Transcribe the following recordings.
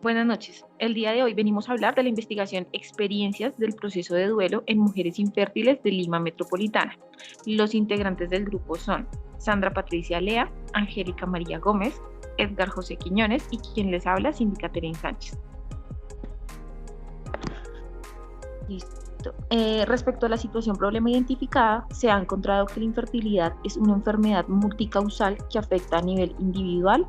Buenas noches. El día de hoy venimos a hablar de la investigación Experiencias del proceso de duelo en mujeres infértiles de Lima Metropolitana. Los integrantes del grupo son Sandra Patricia Lea, Angélica María Gómez, Edgar José Quiñones y quien les habla, Cindy Caterine Sánchez. Listo. Respecto a la situación problema identificada, se ha encontrado que la infertilidad es una enfermedad multicausal que afecta a nivel individual,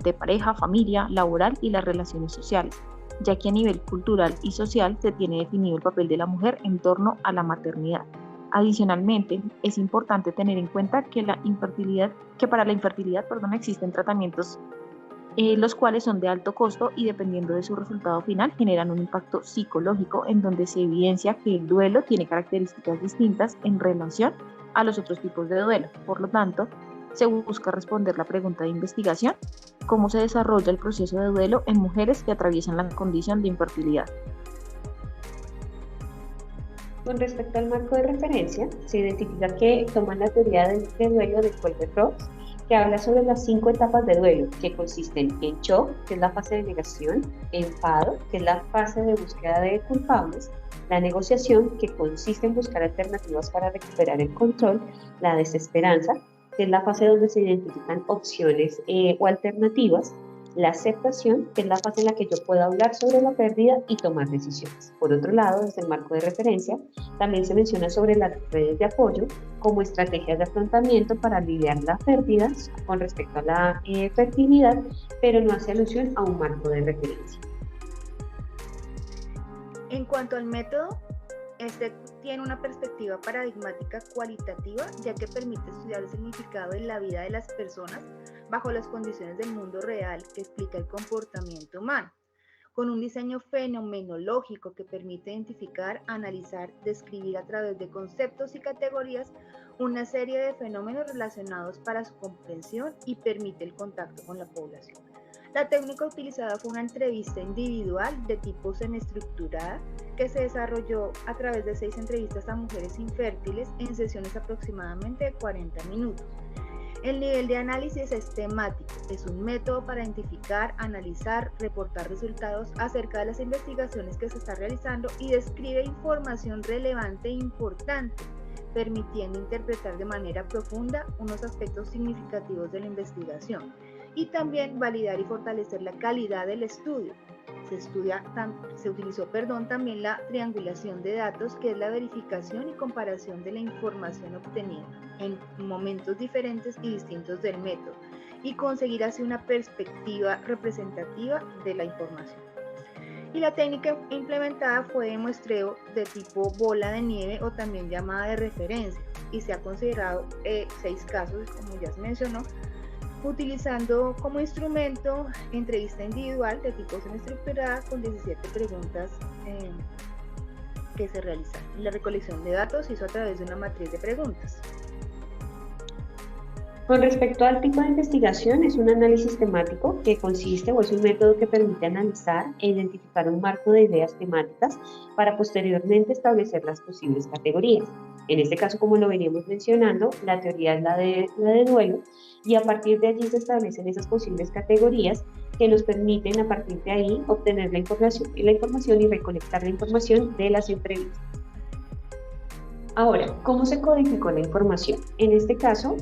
de pareja, familia, laboral y las relaciones sociales, ya que a nivel cultural y social se tiene definido el papel de la mujer en torno a la maternidad. Adicionalmente, es importante tener en cuenta que para la infertilidad, existen tratamientos los cuales son de alto costo y dependiendo de su resultado final generan un impacto psicológico en donde se evidencia que el duelo tiene características distintas en relación a los otros tipos de duelo. Por lo tanto, se busca responder la pregunta de investigación: ¿cómo se desarrolla el proceso de duelo en mujeres que atraviesan la condición de infertilidad? Con respecto al marco de referencia, se identifica que toman la teoría del duelo de Kolbe-Ross, que habla sobre las 5 etapas de duelo, que consisten en shock, que es la fase de negación, enfado, que es la fase de búsqueda de culpables, la negociación, que consiste en buscar alternativas para recuperar el control, la desesperanza, que es la fase donde se identifican opciones o alternativas, la aceptación, que es la fase en la que yo puedo hablar sobre la pérdida y tomar decisiones. Por otro lado, desde el marco de referencia, también se menciona sobre las redes de apoyo como estrategias de afrontamiento para aliviar la pérdida con respecto a la fertilidad, pero no hace alusión a un marco de referencia. En cuanto al método, este tiene una perspectiva paradigmática cualitativa, ya que permite estudiar el significado de la vida de las personas bajo las condiciones del mundo real que explica el comportamiento humano, con un diseño fenomenológico que permite identificar, analizar, describir a través de conceptos y categorías una serie de fenómenos relacionados para su comprensión y permite el contacto con la población. La técnica utilizada fue una entrevista individual de tipo semiestructurada que se desarrolló a través de 6 entrevistas a mujeres infértiles en sesiones aproximadamente de 40 minutos. El nivel de análisis es temático, es un método para identificar, analizar, reportar resultados acerca de las investigaciones que se está realizando y describe información relevante e importante, permitiendo interpretar de manera profunda unos aspectos significativos de la investigación y también validar y fortalecer la calidad del estudio. Se utilizó también la triangulación de datos, que es la verificación y comparación de la información obtenida en momentos diferentes y distintos del método, y conseguir así una perspectiva representativa de la información. Y la técnica implementada fue de muestreo de tipo bola de nieve o también llamada de referencia, y se ha considerado 6 casos, como ya se mencionó, utilizando como instrumento entrevista individual de tipo semiestructurada con 17 preguntas que se realizaron. La recolección de datos se hizo a través de una matriz de preguntas. Con respecto al tipo de investigación, es un análisis temático que consiste o es un método que permite analizar e identificar un marco de ideas temáticas para posteriormente establecer las posibles categorías. En este caso, como lo veníamos mencionando, la teoría es la de duelo, y a partir de allí se establecen esas posibles categorías que nos permiten a partir de ahí obtener la información y recolectar la información de las entrevistas. Ahora, ¿cómo se codificó la información? En este caso,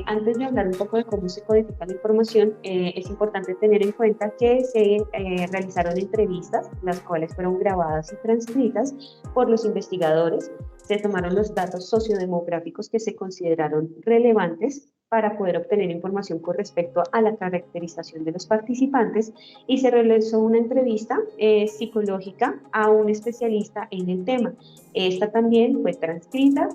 antes de hablar un poco de cómo se codifica la información, es importante tener en cuenta que se realizaron entrevistas, las cuales fueron grabadas y transcritas por los investigadores. Se tomaron los datos sociodemográficos que se consideraron relevantes para poder obtener información con respecto a la caracterización de los participantes, y se realizó una entrevista psicológica a un especialista en el tema. Esta también fue transcrita,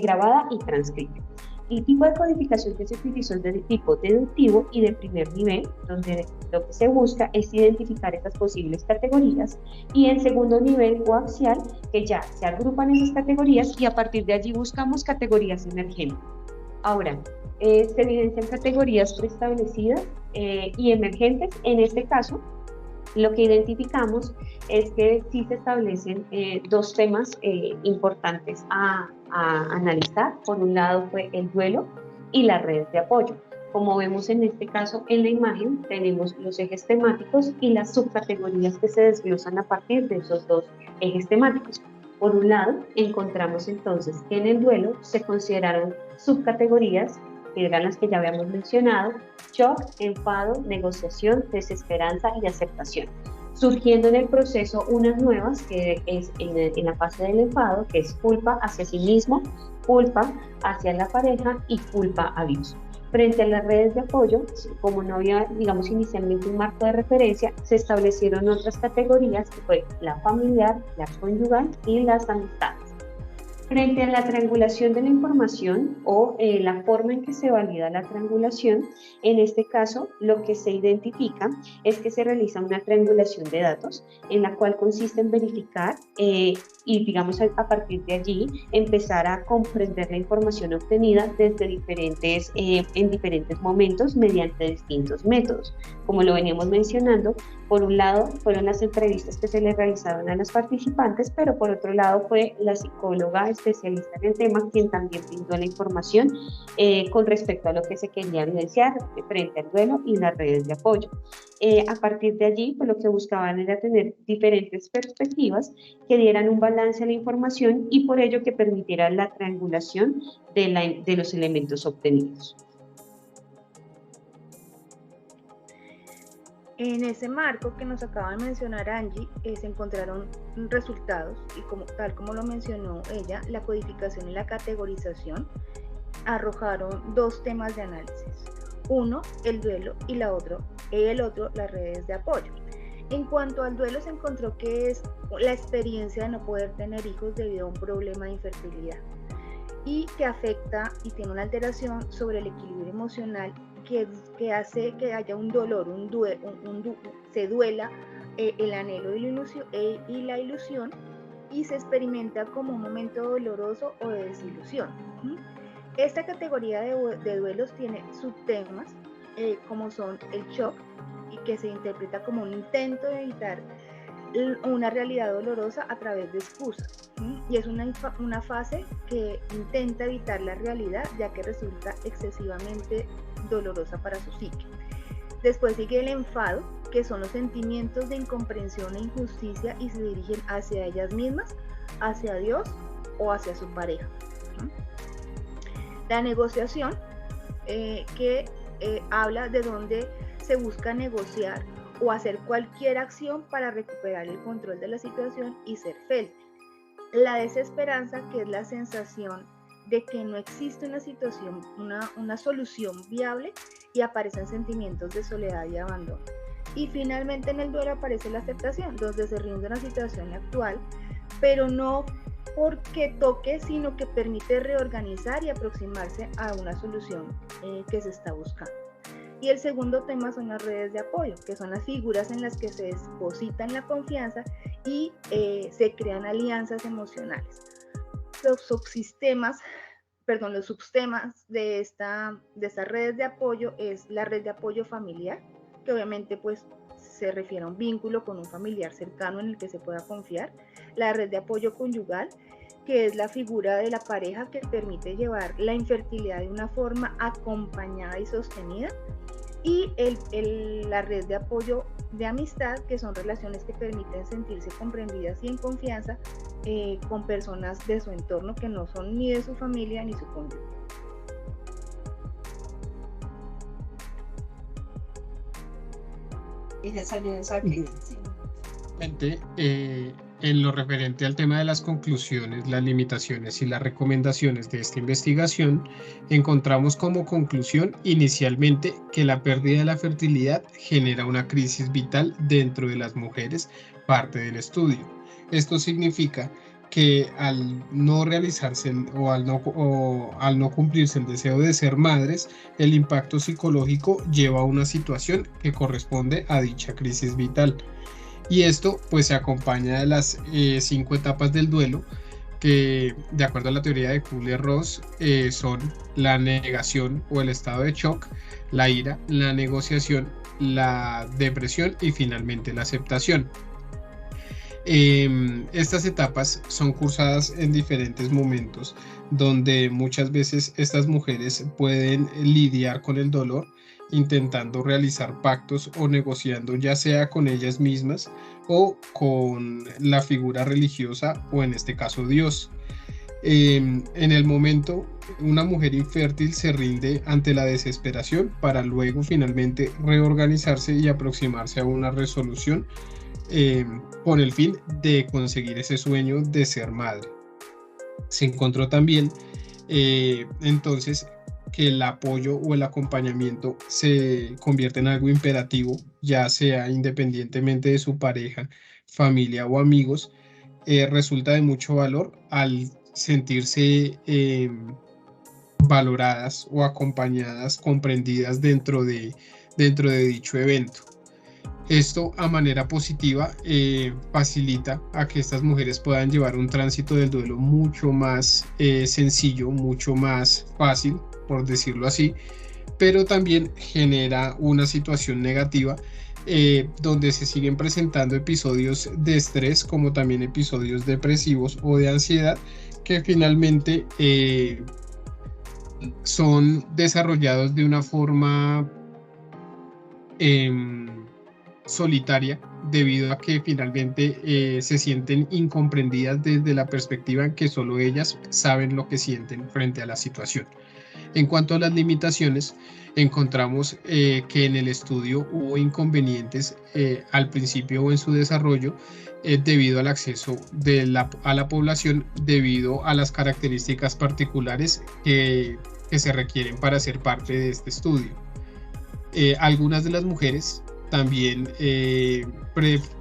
grabada y transcrita. El tipo de codificación que se utilizó es de tipo deductivo y de primer nivel, donde lo que se busca es identificar estas posibles categorías, y en segundo nivel o axial, que ya se agrupan esas categorías y a partir de allí buscamos categorías emergentes. Ahora, se evidencian categorías preestablecidas y emergentes. En este caso, lo que identificamos es que sí se establecen 2 temas importantes a analizar. Por un lado fue el duelo y las redes de apoyo. Como vemos en este caso en la imagen, tenemos los ejes temáticos y las subcategorías que se desglosan a partir de esos dos ejes temáticos. Por un lado, encontramos entonces que en el duelo se consideraron subcategorías, que eran las que ya habíamos mencionado: shock, enfado, negociación, desesperanza y aceptación. Surgiendo en el proceso unas nuevas, que es en la fase del enfado, que es culpa hacia sí mismo, culpa hacia la pareja y culpa a Dios. Frente a las redes de apoyo, como no había, digamos, inicialmente un marco de referencia, se establecieron otras categorías, que fue la familiar, la conyugal y las amistades. Frente a la triangulación de la información o la forma en que se valida la triangulación, en este caso lo que se identifica es que se realiza una triangulación de datos, en la cual consiste en verificar y, digamos, a partir de allí empezar a comprender la información obtenida desde en diferentes momentos mediante distintos métodos. Como lo veníamos mencionando, por un lado fueron las entrevistas que se le realizaron a las participantes, pero por otro lado fue la psicóloga especialista en el tema quien también brindó la información con respecto a lo que se quería evidenciar frente al duelo y las redes de apoyo. A partir de allí, pues lo que buscaban era tener diferentes perspectivas que dieran un balance a la información y por ello que permitiera la triangulación de los elementos obtenidos. En ese marco que nos acaba de mencionar Angie, se encontraron resultados y tal como lo mencionó ella, la codificación y la categorización arrojaron dos temas de análisis. Uno, el duelo, y el otro, las redes de apoyo. En cuanto al duelo, se encontró que es la experiencia de no poder tener hijos debido a un problema de infertilidad y que afecta y tiene una alteración sobre el equilibrio emocional que hace que haya un dolor, se duela el anhelo y la ilusión, y se experimenta como un momento doloroso o de desilusión. Esta categoría de duelos tiene subtemas como son el shock, y que se interpreta como un intento de evitar una realidad dolorosa a través de excusas, y es una fase que intenta evitar la realidad ya que resulta excesivamente dolorosa para su psique. Después sigue el enfado, que son los sentimientos de incomprensión e injusticia y se dirigen hacia ellas mismas, hacia Dios o hacia su pareja. La negociación, que habla de donde se busca negociar o hacer cualquier acción para recuperar el control de la situación y ser feliz. La desesperanza, que es la sensación de que no existe una situación, una solución viable, y aparecen sentimientos de soledad y abandono. Y finalmente en el duelo aparece la aceptación, donde se rinde una situación actual, pero no porque toque, sino que permite reorganizar y aproximarse a una solución que se está buscando. Y el segundo tema son las redes de apoyo, que son las figuras en las que se depositan la confianza y se crean alianzas emocionales. Los subtemas de estas redes de apoyo es la red de apoyo familiar, que obviamente pues se refiere a un vínculo con un familiar cercano en el que se pueda confiar. La red de apoyo conyugal, que es la figura de la pareja que permite llevar la infertilidad de una forma acompañada y sostenida. Y la red de apoyo de amistad, que son relaciones que permiten sentirse comprendidas y en confianza con personas de su entorno que no son ni de su familia ni su cónyuge. Y ya salió de esa vida. En lo referente al tema de las conclusiones, las limitaciones y las recomendaciones de esta investigación, encontramos como conclusión inicialmente que la pérdida de la fertilidad genera una crisis vital dentro de las mujeres, parte del estudio. Esto significa que al no realizarse o al no cumplirse el deseo de ser madres, el impacto psicológico lleva a una situación que corresponde a dicha crisis vital. Y esto pues se acompaña de las 5 etapas del duelo, que de acuerdo a la teoría de Kübler-Ross son la negación o el estado de shock, la ira, la negociación, la depresión y finalmente la aceptación. Estas etapas son cursadas en diferentes momentos, donde muchas veces estas mujeres pueden lidiar con el dolor, intentando realizar pactos o negociando ya sea con ellas mismas o con la figura religiosa o en este caso Dios. En el momento, una mujer infértil se rinde ante la desesperación para luego finalmente reorganizarse y aproximarse a una resolución con el fin de conseguir ese sueño de ser madre. Se encontró también entonces que el apoyo o el acompañamiento se convierte en algo imperativo, ya sea independientemente de su pareja, familia o amigos. Resulta de mucho valor al sentirse valoradas o acompañadas, comprendidas dentro de dicho evento. Esto a manera positiva facilita a que estas mujeres puedan llevar un tránsito del duelo mucho más sencillo, mucho más fácil, por decirlo así, pero también genera una situación negativa donde se siguen presentando episodios de estrés como también episodios depresivos o de ansiedad que finalmente son desarrollados de una forma solitaria, debido a que finalmente se sienten incomprendidas desde la perspectiva en que solo ellas saben lo que sienten frente a la situación. En cuanto a las limitaciones, encontramos que en el estudio hubo inconvenientes al principio o en su desarrollo debido al acceso a la población, debido a las características particulares que se requieren para ser parte de este estudio. Algunas de las mujeres también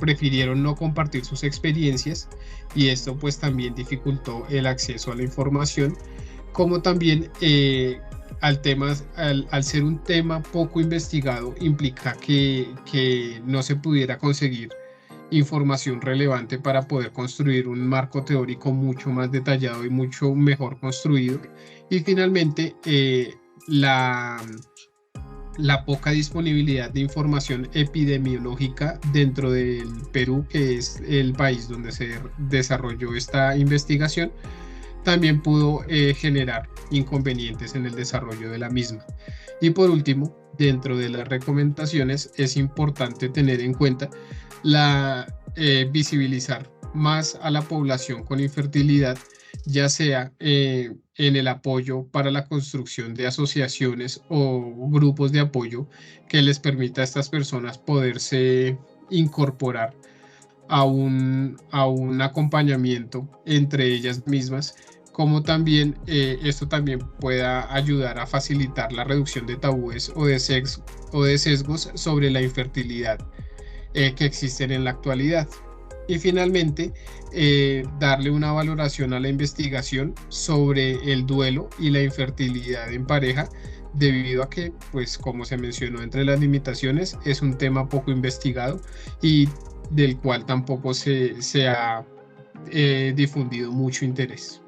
prefirieron no compartir sus experiencias y esto pues también dificultó el acceso a la información, como también al ser un tema poco investigado implica que no se pudiera conseguir información relevante para poder construir un marco teórico mucho más detallado y mucho mejor construido. Y finalmente la poca disponibilidad de información epidemiológica dentro del Perú, que es el país donde se desarrolló esta investigación, también pudo generar inconvenientes en el desarrollo de la misma. Y por último, dentro de las recomendaciones es importante tener en cuenta visibilizar más a la población con infertilidad, ya sea en el apoyo para la construcción de asociaciones o grupos de apoyo que les permita a estas personas poderse incorporar a un acompañamiento entre ellas mismas, como también esto también pueda ayudar a facilitar la reducción de tabúes o de sesgos sobre la infertilidad que existen en la actualidad. Y finalmente, darle una valoración a la investigación sobre el duelo y la infertilidad en pareja, debido a que, pues como se mencionó entre las limitaciones, es un tema poco investigado y del cual tampoco se ha difundido mucho interés.